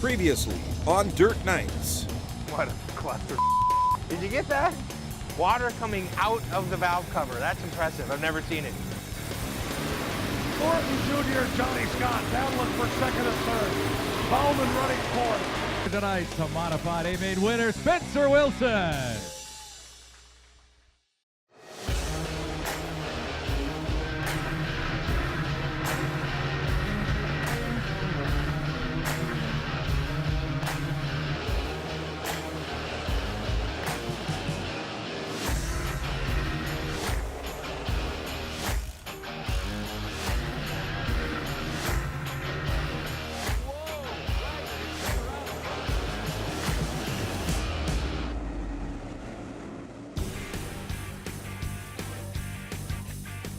Previously on Dirt Nights. What a cluster. Did you get that? Water coming out of the valve cover. That's impressive. I've never seen it. Thornton Jr., Johnny Scott battling for second and third. Bowman running fourth. Tonight's a modified A-main winner, Spencer Wilson.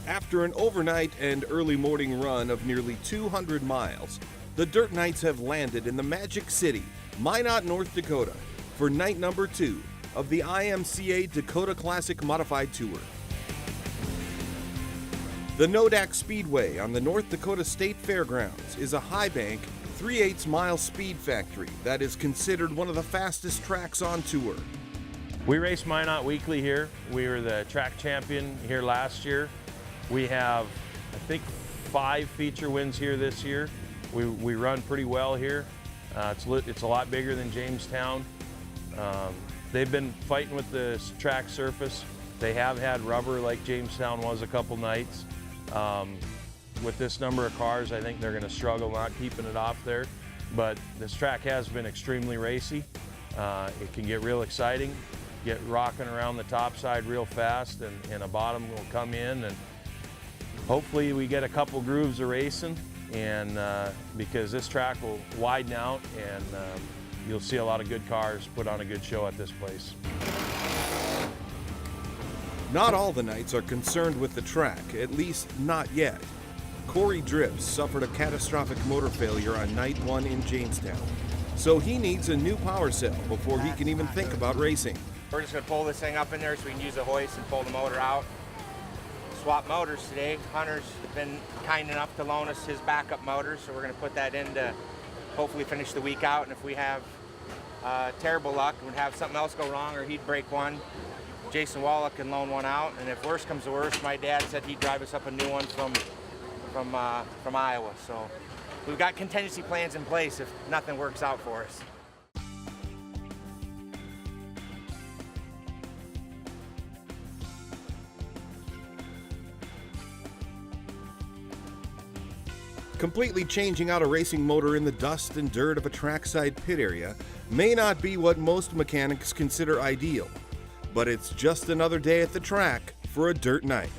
After an overnight and early morning run of nearly 200 miles, the Dirt Knights have landed in the Magic City, Minot, North Dakota, for night number 2 of the IMCA Dakota Classic Modified Tour. The Nodak Speedway on the North Dakota State Fairgrounds is a high-bank, 3/8 mile speed factory that is considered one of the fastest tracks on tour. We race Minot weekly here. We were the track champion here last year. We have, I think, 5 feature wins here this year. We run pretty well here. It's a lot bigger than Jamestown. They've been fighting with the track surface. They have had rubber like Jamestown was a couple nights. With this number of cars, I think they're going to struggle not keeping it off there. But this track has been extremely racy. It can get real exciting, get rocking around the top side real fast, and a bottom will come in. And hopefully we get a couple grooves of racing, and because this track will widen out, and you'll see a lot of good cars put on a good show at this place. Not all the Knights are concerned with the track, at least not yet. Corey Dripps suffered a catastrophic motor failure on night 1 in Jamestown, so he needs a new power cell before he can even think about racing. We're just going to pull this thing up in there so we can use the hoist and pull the motor out. Swap motors today. Hunter's been kind enough to loan us his backup motor, so we're going to put that in to hopefully finish the week out. And if we have terrible luck and have something else go wrong or he'd break one, Jason Wallach can loan one out. And if worse comes to worse, my dad said he'd drive us up a new one from Iowa. So we've got contingency plans in place if nothing works out for us. Completely changing out a racing motor in the dust and dirt of a trackside pit area may not be what most mechanics consider ideal, but it's just another day at the track for a Dirt Night.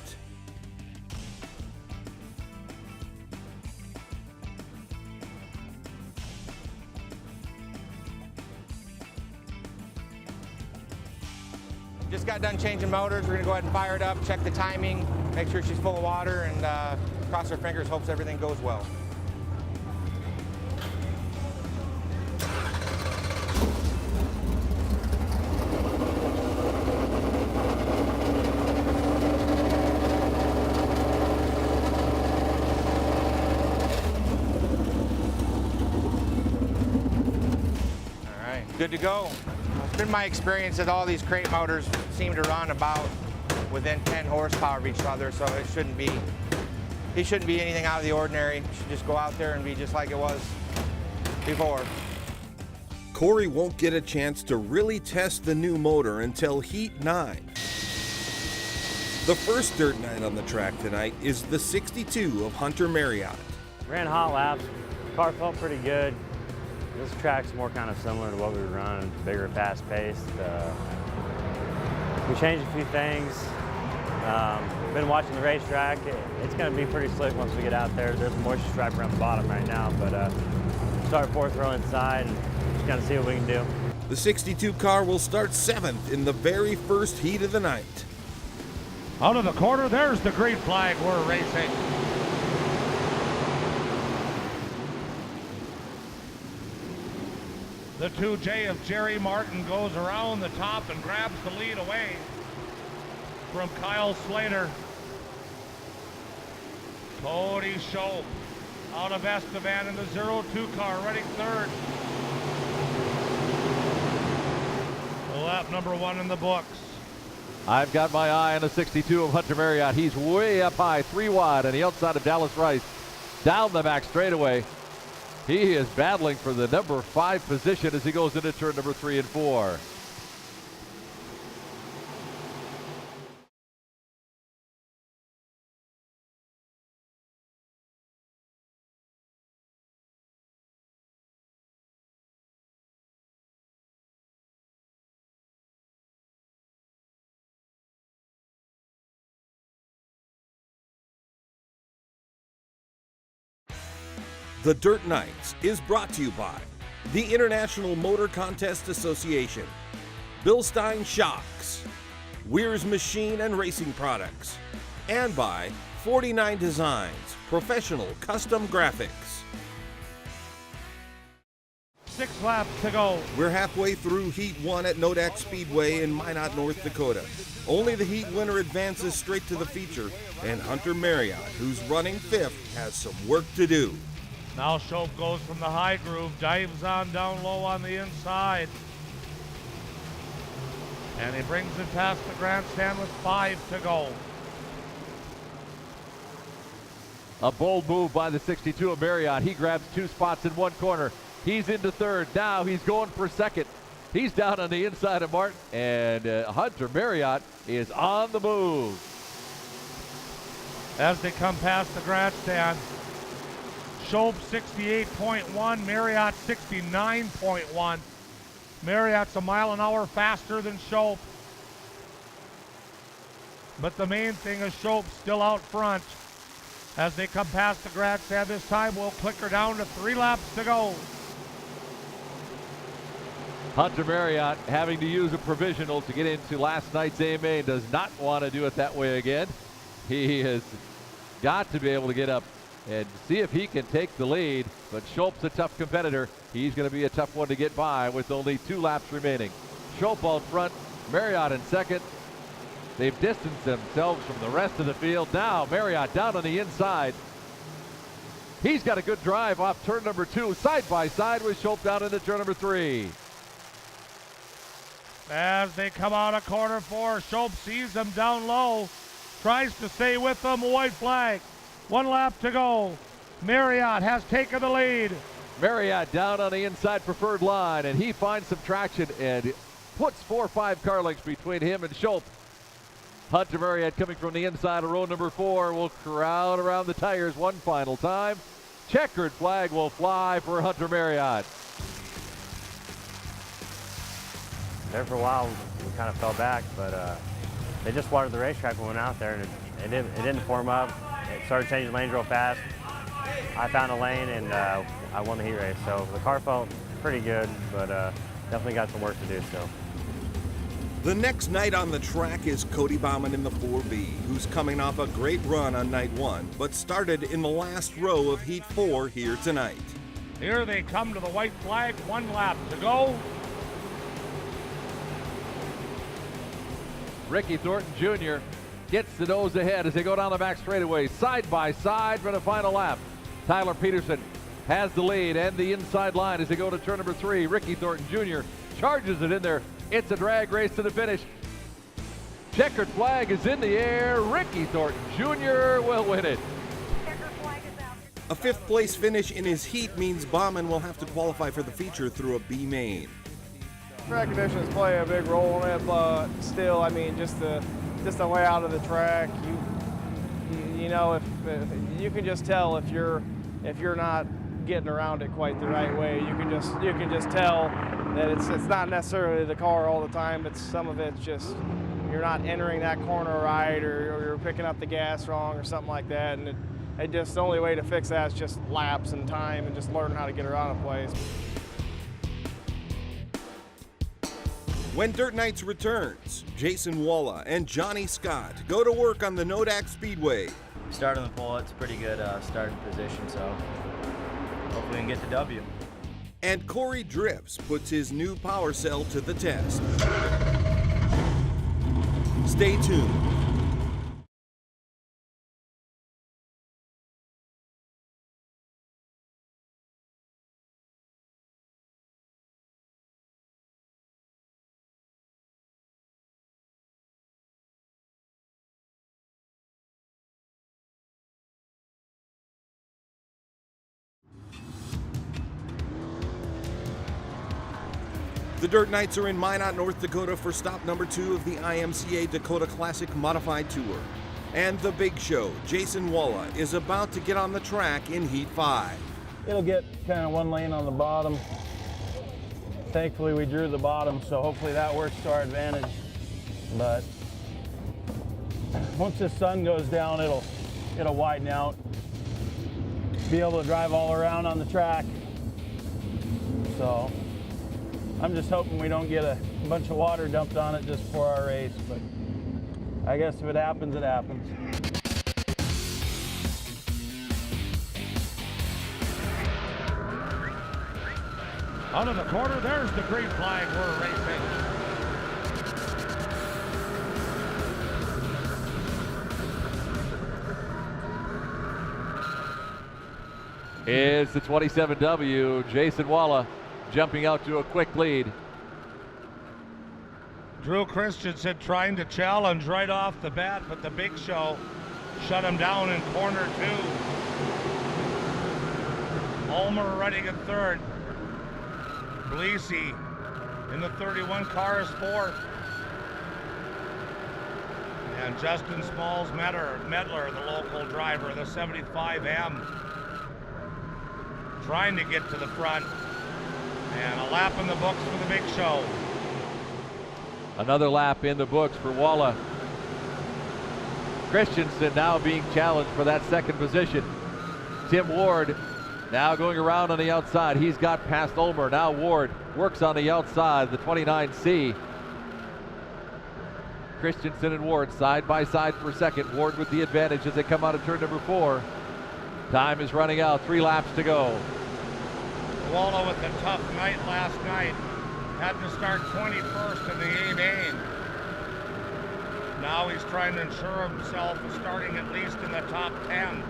Just got done changing motors. We're gonna go ahead and fire it up, check the timing, make sure she's full of water, and cross our fingers, hopes everything goes well. All right, good to go. It's been my experience that all these crate motors seem to run about within 10 horsepower of each other, so it shouldn't be anything out of the ordinary. It should just go out there and be just like it was before. Corey won't get a chance to really test the new motor until Heat 9. The first Dirt Night on the track tonight is the 62 of Hunter Marriott. Ran hot laps, car felt pretty good. This track's more kind of similar to what we were running, bigger, fast-paced. We changed a few things. Been watching the racetrack. It's going to be pretty slick once we get out there. There's a moisture stripe around the bottom right now, but start 4th row inside and just kind of see what we can do. The 62 car will start 7th in the very first heat of the night. Out of the corner, there's the green flag. We're racing. The 2J of Jerry Martin goes around the top and grabs the lead away from Kyle Slater. Cody Schopp out of Estevan in the 02 car, running 3rd. Lap number 1 in the books. I've got my eye on the 62 of Hunter Marriott. He's way up high, 3 wide on the outside of Dallas Rice. Down the back straightaway. He is battling for the number 5 position as he goes into turn number 3 and 4. The Dirt Knights is brought to you by the International Motor Contest Association, Bilstein Shocks, Weir's Machine and Racing Products, and by 49 Designs, professional custom graphics. 6 laps to go. We're halfway through Heat 1 at Nodak Speedway in Minot, North Dakota. Only the Heat winner advances straight to the feature, and Hunter Marriott, who's running 5th, has some work to do. Now Shope goes from the high groove, dives on down low on the inside. And he brings it past the grandstand with 5 to go. A bold move by the 62 of Marriott. He grabs 2 spots in one corner. He's into 3rd. Now he's going for 2nd. He's down on the inside of Martin, and Hunter Marriott is on the move. As they come past the grandstand, Shope 68.1, Marriott 69.1. Marriott's a mile an hour faster than Shope. But the main thing is Shope still out front. As they come past the grandstand this time, we'll clicker down to 3 laps to go. Hunter Marriott having to use a provisional to get into last night's AMA and does not want to do it that way again. He has got to be able to get up and see if he can take the lead, but Shope's a tough competitor. He's going to be a tough one to get by with only 2 laps remaining. Shope out front, Marriott in 2nd. They've distanced themselves from the rest of the field. Now Marriott down on the inside. He's got a good drive off turn number 2, side by side with Shope down into turn number 3. As they come out of corner 4, Shope sees them down low, tries to stay with them, white flag. 1 lap to go. Marriott has taken the lead. Marriott down on the inside preferred line, and he finds some traction and puts 4 or 5 car lengths between him and Shope. Hunter Marriott coming from the inside of row number 4 will crowd around the tires one final time. Checkered flag will fly for Hunter Marriott. There for a while, we kind of fell back, but they just watered the racetrack when we went out there, and it didn't form up. It started changing lanes real fast. I found a lane, and I won the heat race. So the car felt pretty good, but definitely got some work to do still. The next night on the track is Cody Bauman in the 4B, who's coming off a great run on night 1, but started in the last row of Heat 4 here tonight. Here they come to the white flag, 1 lap to go. Ricky Thornton Jr. gets the nose ahead as they go down the back straightaway, side by side for the final lap. Tyler Peterson has the lead and the inside line as they go to turn number 3. Ricky Thornton Jr. charges it in there. It's a drag race to the finish. Checkered flag is in the air. Ricky Thornton Jr. will win it. A 5th place finish in his heat means Bauman will have to qualify for the feature through a B main. Track conditions play a big role in it, but still, I mean, just the layout of the track, you know, if you can just tell if you're not getting around it quite the right way. You can just tell that it's not necessarily the car all the time. It's some of it's just you're not entering that corner right, or you're picking up the gas wrong or something like that. And it just the only way to fix that is just laps and time and just learn how to get around a place. When Dirt Knights returns, Jason Walla and Johnny Scott go to work on the Nodak Speedway. Start on the pole, it's a pretty good starting position, so hopefully we can get the W. And Corey Drifts puts his new power cell to the test. Stay tuned. The Dirt Knights are in Minot, North Dakota for stop number 2 of the IMCA Dakota Classic Modified Tour. And the big show, Jason Walla, is about to get on the track in Heat 5. It'll get kind of one lane on the bottom. Thankfully we drew the bottom, so hopefully that works to our advantage. But once the sun goes down, it'll widen out. Be able to drive all around on the track. So I'm just hoping we don't get a bunch of water dumped on it just for our race, but I guess if it happens, it happens. Out of the corner, there's the green flag. We're racing. Is the 27W, Jason Walla, jumping out to a quick lead. Drew Christensen trying to challenge right off the bat, but the big show shut him down in corner 2. Ulmer running in third. Bleasy in the 31 car is fourth. And Justin Smalls Medler, the local driver, the 75M, trying to get to the front. And a lap in the books for the big show. Another lap in the books for Walla. Christensen now being challenged for that second position. Tim Ward now going around on the outside. He's got past Ulmer. Now Ward works on the outside, the 29C. Christensen and Ward side by side for second. Ward with the advantage as they come out of turn number 4. Time is running out, 3 laps to go. Walla with a tough night last night. Had to start 21st in the A-main. Now he's trying to ensure himself of starting at least in the top 10.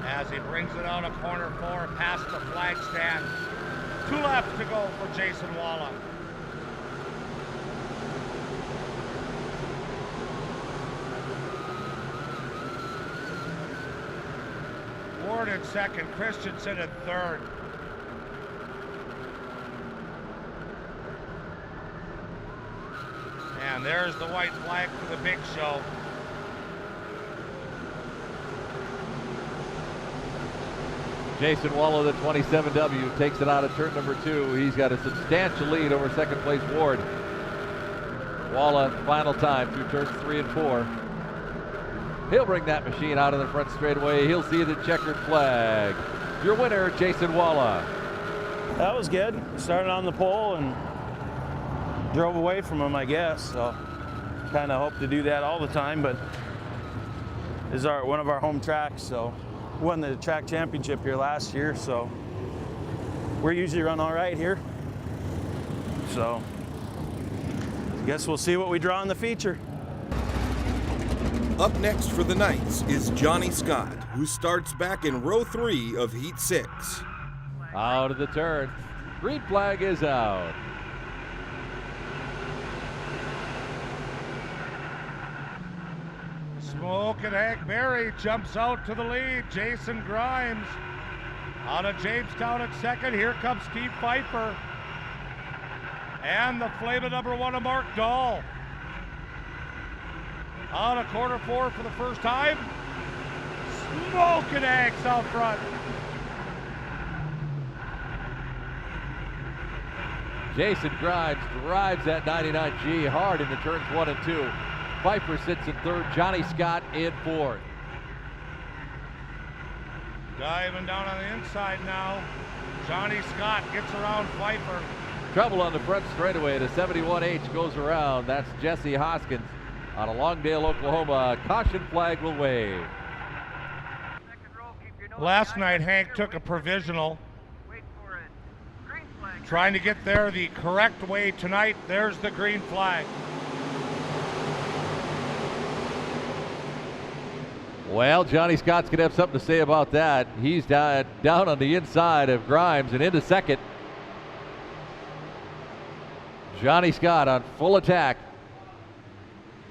As he brings it out of corner 4 past the flag stand. 2 laps to go for Jason Walla. Ward in second, Christensen in third. And there's the white flag for the big show. Jason Walla, the 27W, takes it out of turn number 2. He's got a substantial lead over second place Ward. Walla, final time through turns 3 and 4. He'll bring that machine out of the front straightaway. He'll see the checkered flag. Your winner, Jason Walla. That was good. Started on the pole and drove away from him, I guess. So kind of hope to do that all the time, but this is one of our home tracks. So won the track championship here last year, so we're usually run all right here. So I guess we'll see what we draw in the feature. Up next for the Knights is Johnny Scott, who starts back in row 3 of Heat 6. Out of the turn. Green flag is out. Smoking Hackberry jumps out to the lead. Jason Grimes out of Jamestown at second. Here comes Steve Pfeiffer. And the flavor number 1 of Mark Dahl. Out of corner 4 for the first time. Smoking Axe out front. Jason Grimes drives that 99G hard into turns 1 and 2. Pfeiffer sits in third, Johnny Scott in fourth. Diving down on the inside now. Johnny Scott gets around Pfeiffer. Trouble on the front straightaway. The 71H goes around. That's Jesse Hoskins out of Longdale, Oklahoma. Caution flag will wave. Last night, Hank took a provisional. Trying to get there the correct way tonight. There's the green flag. Well, Johnny Scott's going to have something to say about that. He's down on the inside of Grimes and into second. Johnny Scott on full attack.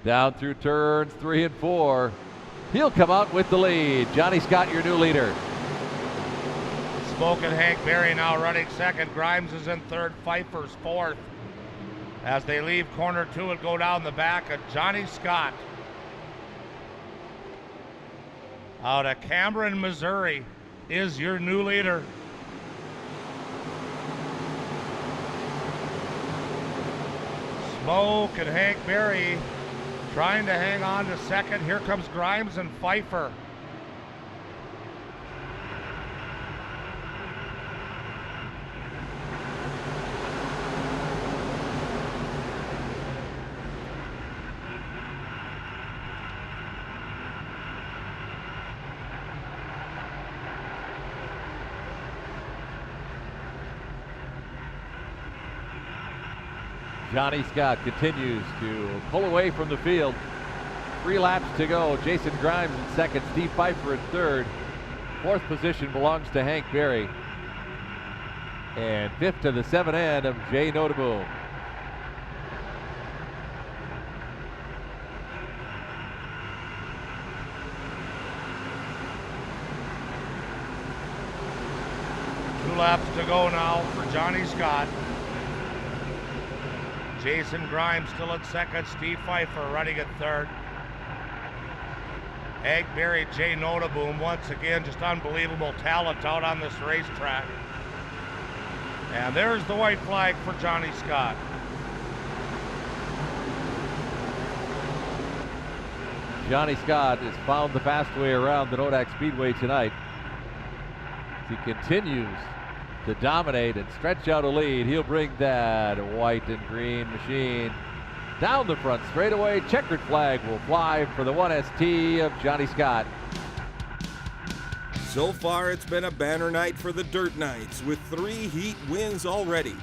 Down through turns 3 and 4. He'll come out with the lead. Johnny Scott, your new leader. Smoke and Hank Berry now running second. Grimes is in third. Pfeiffer's fourth. As they leave corner two and go down the back of Johnny Scott out of Cameron, Missouri, is your new leader. Smoke and Hank Berry trying to hang on to second. Here comes Grimes and Pfeiffer. Johnny Scott continues to pull away from the field. 3 laps to go. Jason Grimes in second, Steve Pfeiffer in third. Fourth position belongs to Hank Berry. And fifth to the 7N of Jay Noteboom. Two laps to go now for Johnny Scott. Jason Grimes still in second. Steve Pfeiffer running at third. Hank Berry, Jay Noteboom, once again, just unbelievable talent out on this racetrack. And there's the white flag for Johnny Scott. Johnny Scott has found the fast way around the Nodak Speedway tonight. He continues to dominate and stretch out a lead. He'll bring that white and green machine down the front straightaway. Checkered flag will fly for the 1ST of Johnny Scott. So far, it's been a banner night for the Dirt Knights with 3 heat wins already.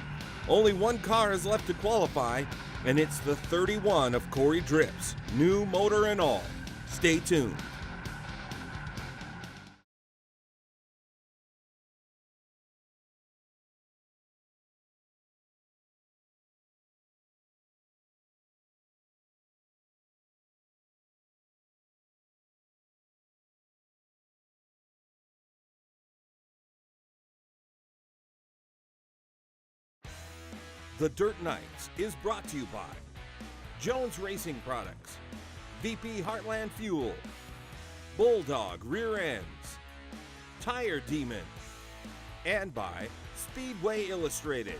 Only 1 car is left to qualify, and it's the 31 of Corey Drips, new motor and all. Stay tuned. The Dirt Knights is brought to you by Jones Racing Products, VP Heartland Fuel, Bulldog Rear Ends, Tire Demon, and by Speedway Illustrated.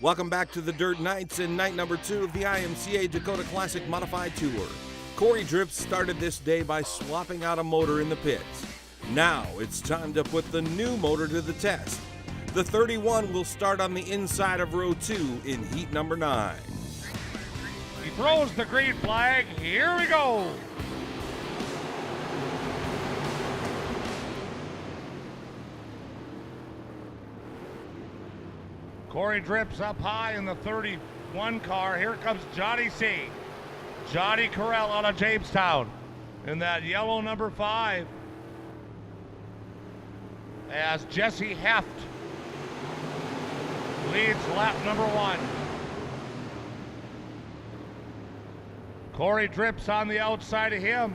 Welcome back to the Dirt Knights and night number 2 of the IMCA Dakota Classic Modified Tour. Corey Drips started this day by swapping out a motor in the pits. Now it's time to put the new motor to the test. The 31 will start on the inside of row 2 in heat number 9. He throws the green flag. Here we go. Corey Drips up high in the 31 car. Here comes Johnny C. Johnny Carell out of Jamestown in that yellow number 5. As Jesse Heft leads lap number 1. Corey Drips on the outside of him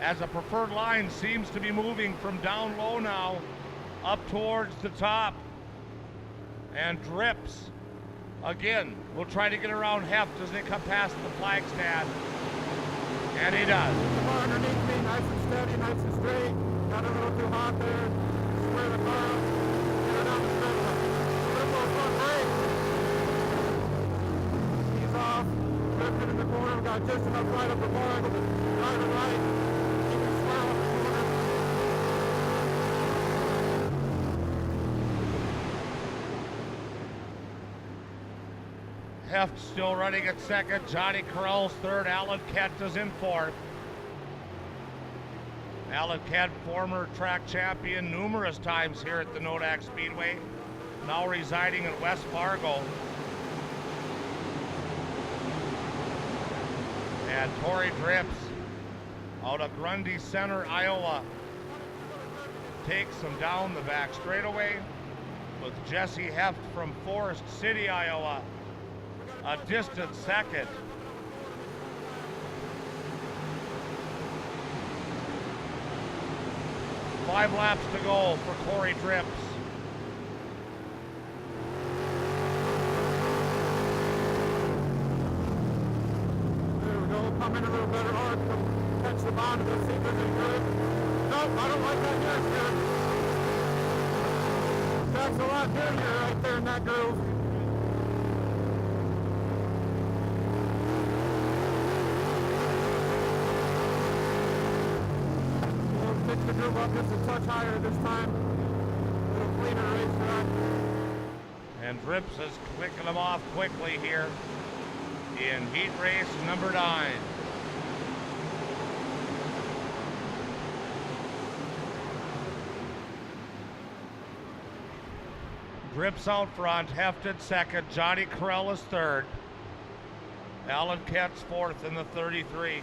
as a preferred line seems to be moving from down low now up towards the top. And Drips again will try to get around Heft as they come past the flag stand. And he does. Come on, underneath me, nice and steady, nice and straight. Got a little too hot there. Square the car. Get her down the straightaway. Triple front brake. He's off. Drifting in the corner. We got Jason up right up the bar. Right and right. Keep it slow up the corner. Heft still running at second. Johnny Carell's third. Alan Kent is in fourth. Alan Kent, former track champion numerous times here at the Nodak Speedway, now residing in West Fargo. And Corey Drips out of Grundy Center, Iowa, takes him down the back straightaway with Jesse Heft from Forest City, Iowa, a distant second. 5 laps to go for Corey Drips. There we go. Come in a little better hard. Catch the bond of the seat. Is it good? Nope, I don't like that gear steer. Track's a lot dirtier right there in that groove. We'll pick the groove up just a touch higher this time. A little cleaner racetrack. And Drips is picking them off quickly here in heat race number 9. Drips out front, Hefted second, Johnny Carell is third. Alan Kett's fourth in the 33.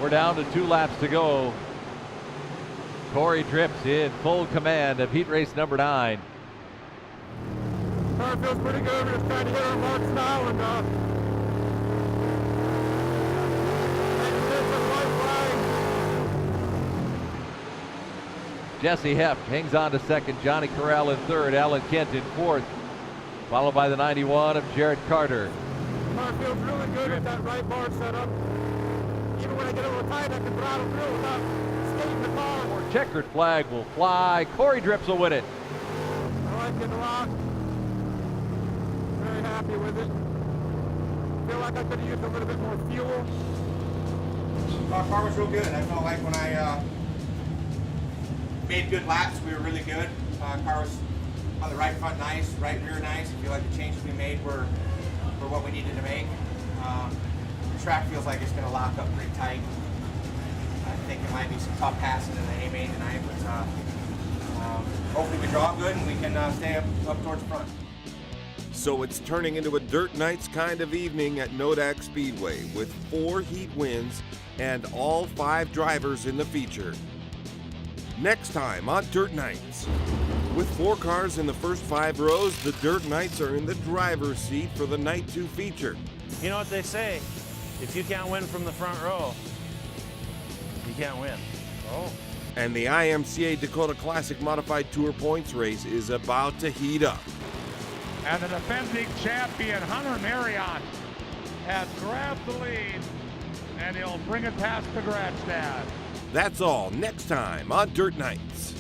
We're down to 2 laps to go. Corey Drips in full command of heat race number 9. Car feels pretty good. We're just trying to hit our marks now and Jesse Heft hangs on to second, Johnny Carell in third, Alan Kent in fourth, followed by the 91 of Jared Carter. car feels really good with that right bar setup. Even when I get a little tight, I can throttle through without skating the car. Checkered flag will fly. Corey Drips will win it. I like it a lot. Very happy with it. Feel like I could have used a little bit more fuel. Car was real good. I felt like when I made good laps, we were really good. Car was on the right front nice, right rear nice. I feel like the changes we made were what we needed to make. The track feels like it's going to lock up pretty tight. I think there might be some tough passing in the A main tonight, but hopefully we draw good and we can stay up towards the front. So it's turning into a Dirt Nights kind of evening at Nodak Speedway with 4 heat wins and all 5 drivers in the feature. Next time on Dirt Nights. With 4 cars in the first 5 rows, the Dirt Nights are in the driver's seat for the Night 2 feature. You know what they say, if you can't win from the front row, you can't win. Oh. And the IMCA Dakota Classic Modified Tour Points race is about to heat up. And the defending champion, Hunter Marriott, has grabbed the lead, and he'll bring it past the Grandstand. That's all next time on Dirt Nights.